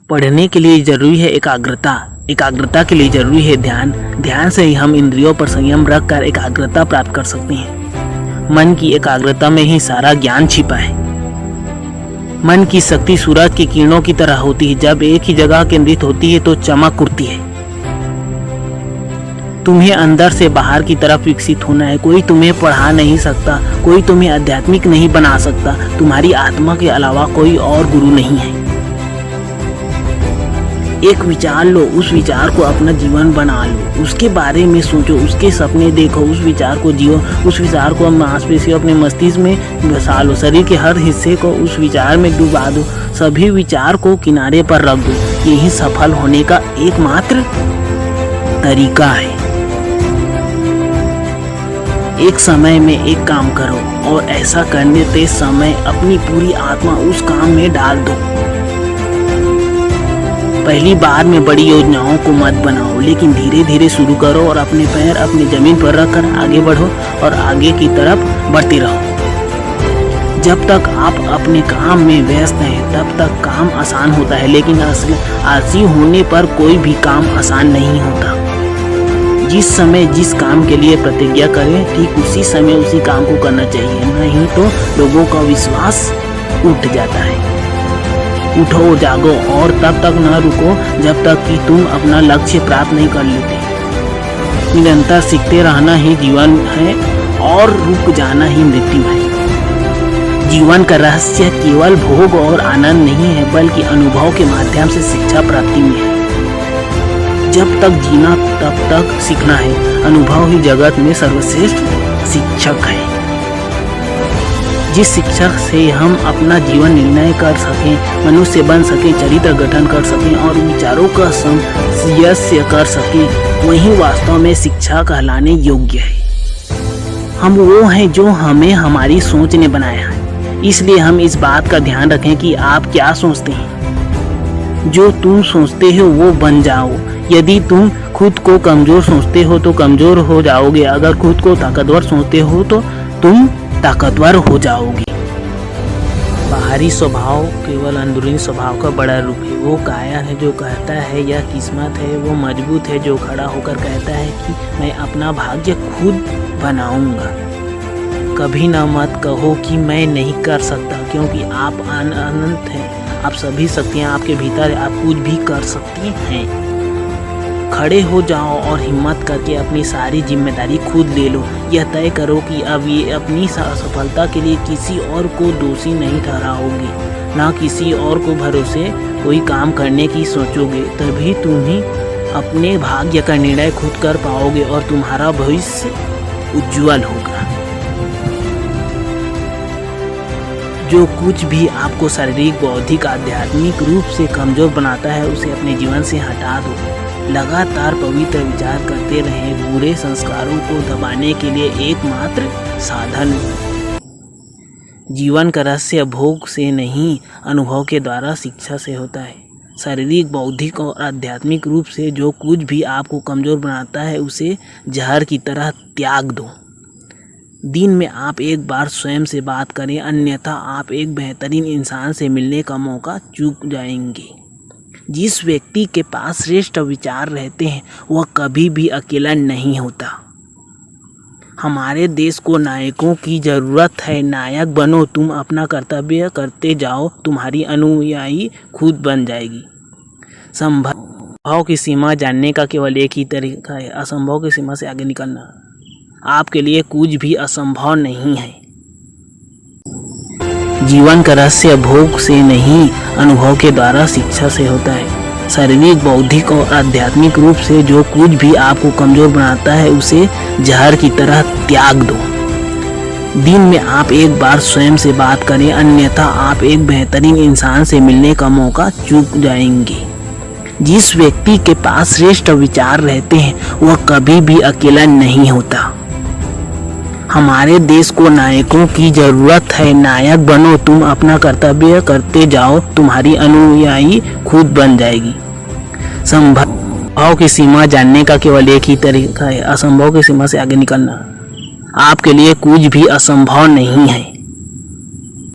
पढ़ने के लिए जरूरी है एकाग्रता, एकाग्रता के लिए जरूरी है ध्यान, ध्यान से ही हम इंद्रियों पर संयम रखकर एकाग्रता प्राप्त कर सकते हैं। मन की एकाग्रता में ही सारा ज्ञान छिपा है। मन की शक्ति सूरज की किरणों की तरह होती है, जब एक ही जगह केंद्रित होती है तो चमक उठती है। तुम्हें अंदर से बाहर की तरफ विकसित होना है। कोई तुम्हें पढ़ा नहीं सकता, कोई तुम्हें आध्यात्मिक नहीं बना सकता। तुम्हारी आत्मा के अलावा कोई और गुरु नहीं है। एक विचार लो, उस विचार को अपना जीवन बना लो, उसके बारे में सोचो, उसके सपने देखो, उस विचार को जियो, उस विचार को मांसपेशियों अपने मस्तिष्क में बसा लो, शरीर के हर हिस्से को उस विचार में डुबा दो, सभी विचार को किनारे पर रख दो। यही सफल होने का एकमात्र तरीका है। एक समय में एक काम करो और ऐसा करने से समय अपनी पूरी आत्मा उस काम में डाल दो। पहली बार में बड़ी योजनाओं को मत बनाओ, लेकिन धीरे धीरे शुरू करो और अपने पैर अपनी जमीन पर रखकर आगे बढ़ो और आगे की तरफ बढ़ते रहो। जब तक आप अपने काम में व्यस्त हैं तब तक काम आसान होता है, लेकिन आलसी होने पर कोई भी काम आसान नहीं होता। जिस समय जिस काम के लिए प्रतिज्ञा करें, ठीक उसी समय उसी काम को करना चाहिए, नहीं तो लोगों का विश्वास उठ जाता है। उठो, जागो और तब तक न रुको जब तक कि तुम अपना लक्ष्य प्राप्त नहीं कर लेते। निरंतर सीखते रहना ही जीवन है और रुक जाना ही मृत्यु है। जीवन का रहस्य केवल भोग और आनंद नहीं है, बल्कि अनुभव के माध्यम से शिक्षा प्राप्ति में है। जब तक जीना तब तक सीखना है। अनुभव ही जगत में सर्वश्रेष्ठ शिक्षक है। जिस शिक्षक से हम अपना जीवन निर्णय कर सकें, मनुष्य बन सकें, चरित्र गठन कर सकें और विचारों का समंजस्य कर सकें, वही वास्तव में शिक्षा कहलाने योग्य है। हम वो हैं जो हमें हमारी सोच ने बनाया है, इसलिए हम इस बात का ध्यान रखें कि आप क्या सोचते हैं। जो तुम सोचते हो वो बन जाओ। यदि तुम खुद को कमजोर सोचते हो तो कमजोर हो जाओगे, अगर खुद को ताकतवर सोचते हो तो तुम ताकतवर हो जाओगे। बाहरी स्वभाव केवल अंदरूनी स्वभाव का बड़ा रूप है। वो कायर है जो कहता है यह किस्मत है, वो मजबूत है जो खड़ा होकर कहता है कि मैं अपना भाग्य खुद बनाऊंगा। कभी ना मत कहो कि मैं नहीं कर सकता, क्योंकि आप अनंत हैं। आप सभी शक्तियाँ आपके भीतर है, आप कुछ भी कर सकते हैं। खड़े हो जाओ और हिम्मत करके अपनी सारी जिम्मेदारी खुद ले लो। यह तय करो कि अब ये अपनी सफलता के लिए किसी और को दोषी नहीं ठहराओगे, ना किसी और को भरोसे कोई काम करने की सोचोगे। तभी तुम ही अपने भाग्य का निर्णय खुद कर पाओगे और तुम्हारा भविष्य उज्जवल होगा। जो कुछ भी आपको शारीरिक, बौद्धिक, आध्यात्मिक रूप से कमजोर बनाता है उसे अपने जीवन से हटा दो। लगातार पवित्र विचार करते रहें। बुरे संस्कारों को दबाने के लिए एकमात्र साधन जीवन का रहस्य भोग से नहीं, अनुभव के द्वारा शिक्षा से होता है। शारीरिक, बौद्धिक और आध्यात्मिक रूप से जो कुछ भी आपको कमजोर बनाता है उसे जहर की तरह त्याग दो। दिन में आप एक बार स्वयं से बात करें, अन्यथा आप एक बेहतरीन इंसान से मिलने का मौका चूक जाएंगे। जिस व्यक्ति के पास श्रेष्ठ विचार रहते हैं वह कभी भी अकेला नहीं होता। हमारे देश को नायकों की जरूरत है। नायक बनो, तुम अपना कर्तव्य करते जाओ, तुम्हारी अनुयायी खुद बन जाएगी। संभव की सीमा जानने का केवल एक ही तरीका है, असंभव की सीमा से आगे निकलना। आपके लिए कुछ भी असंभव नहीं है। जीवन का रहस्य भोग से नहीं, अनुभव के द्वारा शिक्षा से होता है। शारीरिक, बौद्धिक और आध्यात्मिक रूप से जो कुछ भी आपको कमजोर बनाता है उसे जहर की तरह त्याग दो। दिन में आप एक बार स्वयं से बात करें, अन्यथा आप एक बेहतरीन इंसान से मिलने का मौका चूक जाएंगे। जिस व्यक्ति के पास श्रेष्ठ विचार रहते हैं वह कभी भी अकेला नहीं होता। हमारे देश को नायकों की जरूरत है। नायक बनो, तुम अपना कर्तव्य करते जाओ, तुम्हारी अनुयायी खुद बन जाएगी। संभव की सीमा जानने का केवल एक ही तरीका है, असंभव की सीमा से आगे निकलना। आपके लिए कुछ भी असंभव नहीं है।